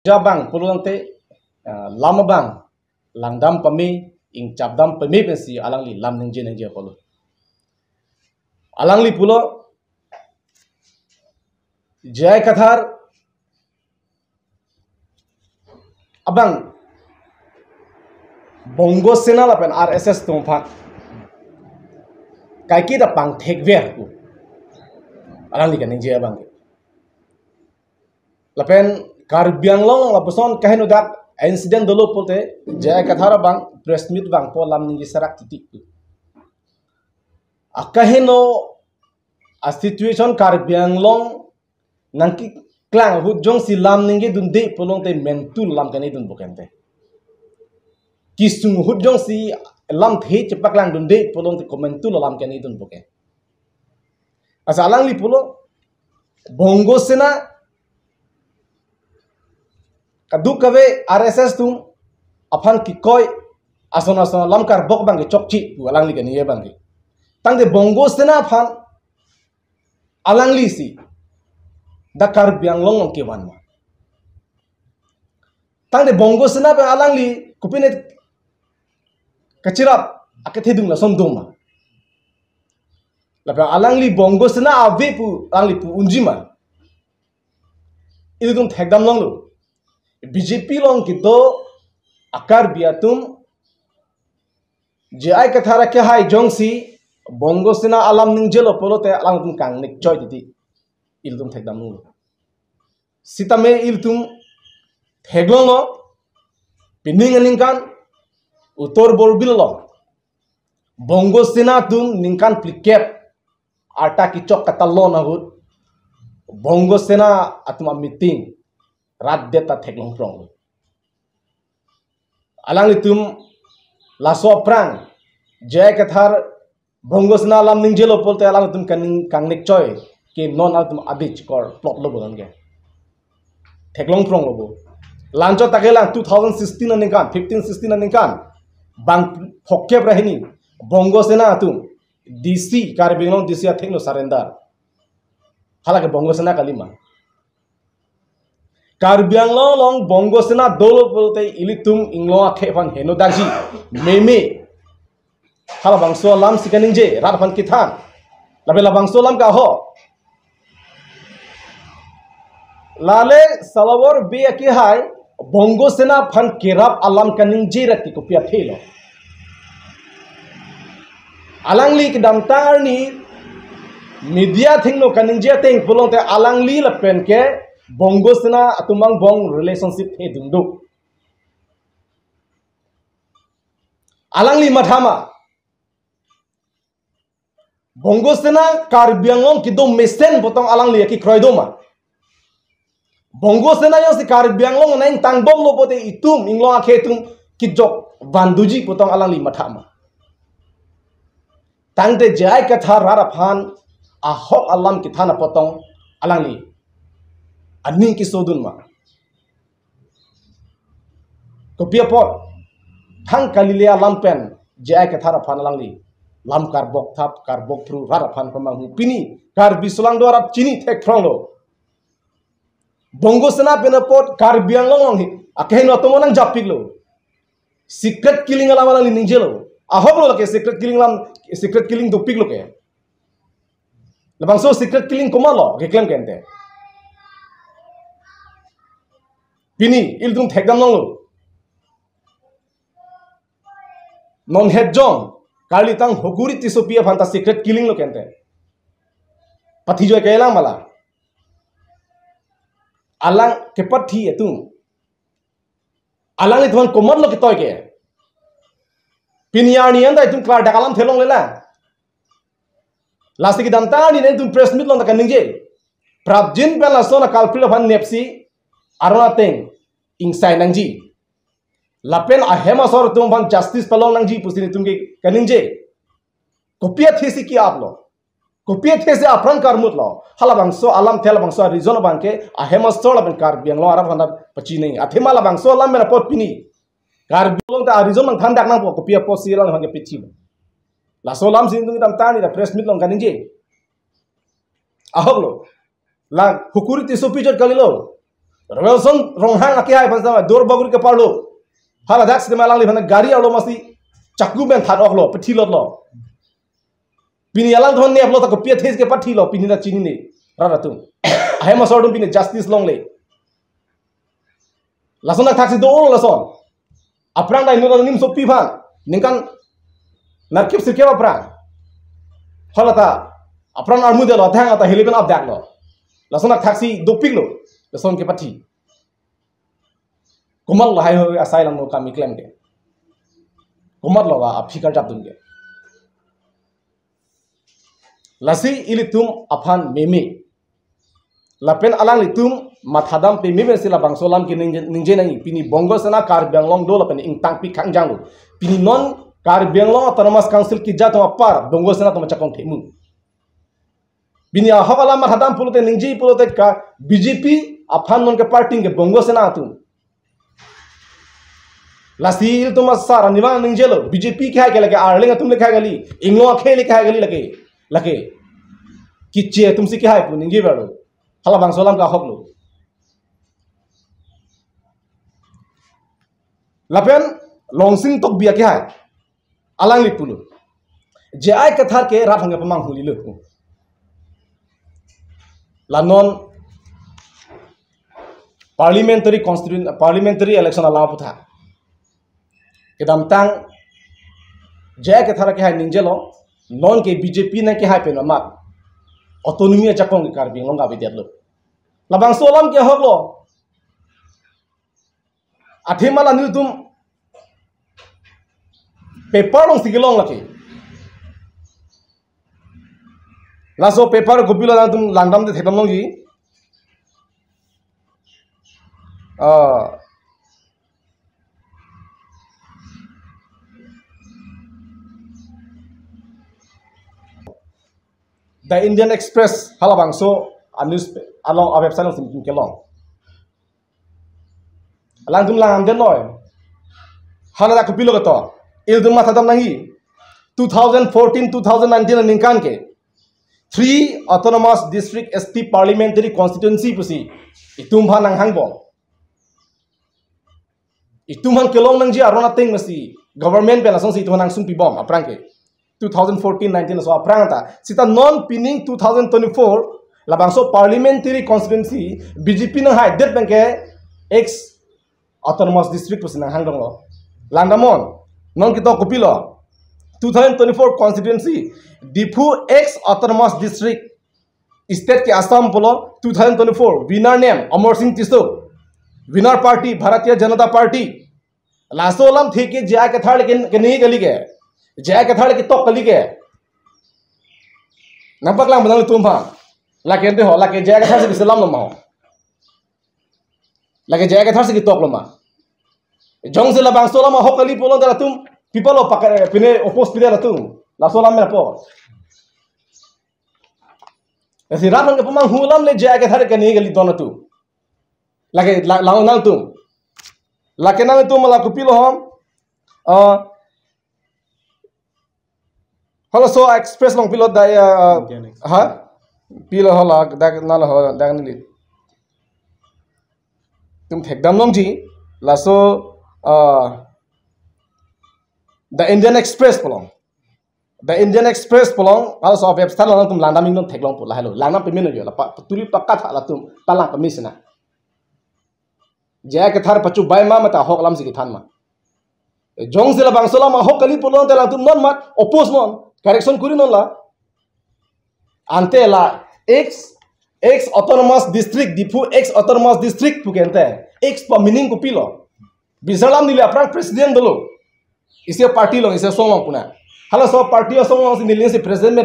Jabang pulunte lamabang langdam pami ing capdam pami pensi alangli lam ningje ningje polo alangli pulo jai kathar abang bongo sena lapen RSS tumpak kaiki da pang thekver ku alangli kan ningje abang lapen Karbi Anglong lapuson kahin udak insiden dulu pote jaya kathara bang press meet bang po lam ningi sarak titik tu. Akahino a situation Karbi Anglong nangki klang hujong si lam ningi dunde polong te mentul lam kani dun bukente. Kisung hujong si lam the cepak lang dunde polong te komentul lam kani dun buken. Asa alang li pulo bongo sena Kaduk kawe RSS tum aphan kikoi asona lamkar bok bang chokchi tu alang li kan ye bang tang de bongo sena aphan alang li si dakar biang long ke wan tang de bongo sena bang alang li kupine kachirap akethe dung la som doma la bang alang li bongo sena ave pu alang li pu unjima idum thekdam long lo BJP long kito akar biatum jai kathara ke hai jongsi bongo sena alam ningjelo polote alang tum kang nik choi titi iltum thekdam nu sitame iltum theglono pining ningkan utor borbillo bongo sena tum ningkan pliket ata ki chok katallo na hut bongo sena atuma meeting rat deta theklong prong alang itum laso prang jay kathar bongosna lam ningjelo polte alang itum kangnik choy ke non altum abich kor plot lo bogan ge theklong prong lobo lancho takelang 2016 aninkan 15-16 aninkan bang hokke brahini bongosena atum DC karbinong DC athenglo surrender halake bongosena kalima Karbi Anglong long bongo sena dolo polte ilitum inglo akhe fan heno daji meme hala bangso lam sikaninje rat fan kithan labela bangso lam ka ho lale salawar be ki hai bongo sena fan kerap alam kaninje rati kopia thelo alangli kidam tarni media thingno kaninje teng polonte alangli la pen ke bongo sena atumang bong relationship he dungdu alangli mathama bongo sena Karbi Anglong kido mesen potong alangli ki kroidoma bongo sena yo si Karbi Anglong nain tangbom lo pote itum inglo akhe tum kijok banduji potong alangli mathama tangte jai katha raraphan ahok alam kithana potong alangli Aning kisodun ma kopia pot thang kalilia lampen jai kathara phanalangli lam karbok thap karbok pru rara phan pamang pini Karbi sulang dora chini thek thronglo bongo sena penapot Karbi Anglong hi akhen otomonang japiglo secret killing alamalali ninjelo ahoblo ke secret killing do piglo ke labang so secret killing komalo reclaim kente Pini iltum thekdam nonglo non hedjong kali tang hoguri tisopia phanta secret killing lo kente pathi joy kelang mala alang ke pathi etum alang ni thon komar lo ke toy ke piniani anda etum klar dakalam thelong lela last ki damta ni ne tum press meet lo kan ningje prabjin pela sona kalpil phan nepsi Arona teng insai nangji lapen ahema sor tum van justice palong nangji pusini tumge kaninje kopia thesi ki aplo kopia thesi apran karmut lo halabang so alam thela bang so reason bang ke ahema sor lapen Karbi Anglong arab handa pachi nei athema la bang so alam mena pot pini Karbi Anglong ta reason bang thandak nang po kopia pot silang hange pichi la so lam sin tung tam tani da press meet long kaninje ahoglo la hukuriti supijot kalilo Wilson ronghang akia pansa dor baguri ke parlo hala dak se malang li phana gari alo masi chakku ben that oklo pathilot lo pini alang thon ne aplo ta ko pia thes ke pathilo pini na chini ne ra tu ahe ma sordum pini justice long le lason nak thaksi do lason aprang dai nura nim so pi phan ningkan narkip sirke aprang hala ta aprang armu de lo thang ata heliben up dak lo lason nak thaksi do pik lo lason ke pathi kumal lo hai ho asai lang no kami claim ke kumat lo wa aphikar jap dun ke lasi ilitum aphan meme lapen alang litum mathadam pe meme sila bangsolam ki ningje nangi pini bongo sana kar benglong do lapen ing tang pi khangjang lo pini non kar benglong autonomous council ki jato apar bongo sana to machakong themu bini ahawala mathadam pulote ningji pulote ka BJP aphan non ke party ke bongo sana tu lasil tu masara niwang ningjelo BJP kya ke lage arling tum likha gali inglo khe likha gali lage kiche tumsi kya hai pu ningji baro hala bangsolam ka hoklo lapen longsing tok bia kya hai alang lipulu jai kathar ke rathang pamang huli lo lanon parliamentary election ala putha kedam tang jaya ke thara ke hai ninjelo non ke BJP na ke hai pe ma autonomy chakong ke kar bing longa bidiat lo labang solam ke hoklo athimala nil tum paper long sigilong laki laso paper gopilo na tum landam de thekam long ji The Indian Express halabang so a news along a website of Sim Kelong. Alang tum lang den noy. Hala ku pilo to. Il dum mathadam nahi. 2014-2019 ningkan ke 3 autonomous district ST parliamentary constituency pusi. Itum bha nang hangbo. Itum han kelong nang ji arona teng masi government pe lasong si itum nang sung pi bom aprang ke. 2014-19 so aprangta sita non pinning 2024 labangso parliamentary constituency BJP na hai det bank ex autonomous district pusina hangdong lo landamon non kito kopilo 2024 constituency Difu ex autonomous district state ke Assam polo 2024 winner name Amar Singh Tiso winner party Bharatiya Janata Party lasolam theke jaya ke thar ke nahi gali ke jaya ke thar ki tok kali ke nampak lang badal tum bha lake de ho lake jaya ke thar se salam lo ma lake jaya ke thar se ki tok lo ma jong se la bang sola ma ho kali polon da tum people o pakare pine opos pide la tum la sola me po esi rat ng pamang hulam le jaya ke thar ke ni gali don tu lake la nal tum lake nal tum la ku pilo hom Halo so express long pilot daya ha pilo hola dak nal ho dak ni tum thekdam long ji laso the Indian Express polong halo so website long tum landam ing theklong pola halo lanam pemen yo la tuli pakka tha la tum palang pemisna jaya ke thar pachu bai ma mata hok lam si ki than ma jong se la bangsola ma hok kali polong te la tum non mat oppose non correction kuri non la ante la ex autonomous district Difu ex autonomous district pukente ex pa meaning ko pilo bisalam nile aprang president dolo ise party long ise song puna hala so party song long si nile se president me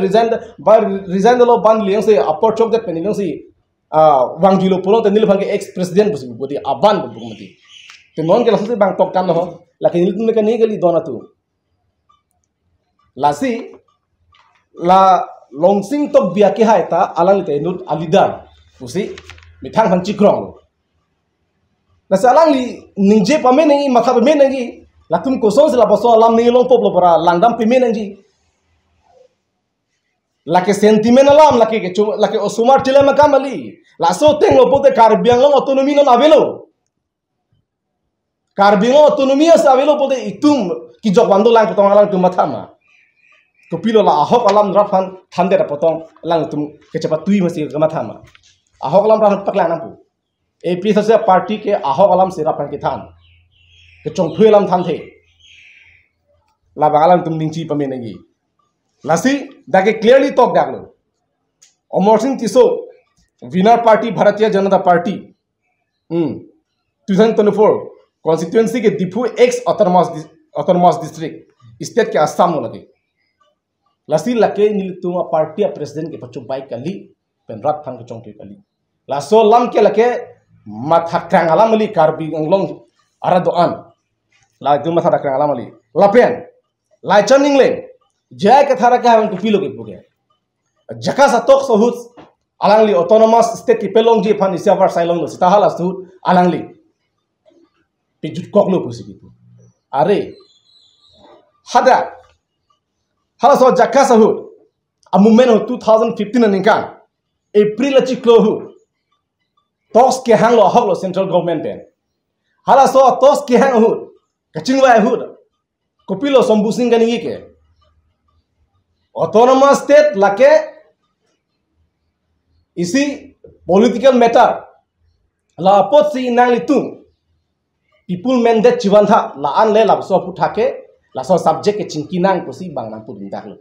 resign dolo ban liang se upper chok de penilong si wangjilo pulo te nile bang ex president busi bodi aban bumati te non ke la se bang tok kan ho la ke nile tum ke ni gali dona tu lasi la longsing tok bia ke hai ta alang te nut alidar usi mithang han chikrong la salang li ningje pame nengi makha pame nengi la tum ko so la boso lam ni long pop lo para landam pame nengi laki sentimen alam laki osumar chile makamali laso teng lo pote karbiang lo otonomi non avelo karbiang otonomi as avelo pote itum ki jokwando lang potong alang tum matama kopilo la ahok alam rafan thande ra potong lang tum kecepat tui masi matama ahok alam rafan pakla nampu AP से party के ahok alam से rafan ke than ke chong phui alam than the la bangalam tum dingchi pamenegi lasi dake clearly talk daklo Amar Singh Tiso winner party Bharatiya Janata Party 2024 constituency के Difu ex autonomous district state के Assam में लगे lasi lake nilituma party president के पच्चों bike कली पेनरात थांग के चौंके कली laso lam के लके mathakrang alam ali Karbi Anglong aradoan la itu mathakrang alam ali lapen lai chaning le jaya ke thara ka han kupilo ke puge jaka satok sohut alangli autonomous state ki pelong ji phan isiavar sailong sita hala su alangli pijut koklo pusi gitu are hada hala so jaka sahut a movement of 2015 aninkan April achi klo hu tos ke hang lo hok lo central government pen hala so tos ke hang hu kachingwa hu kopilo sombu singh ganingi ke autonomous state lake isi political matter la pot si nang litung people mandate chiwantha la an le la so puthake la so subject ke chingkinang pusi bang nang pu dak lo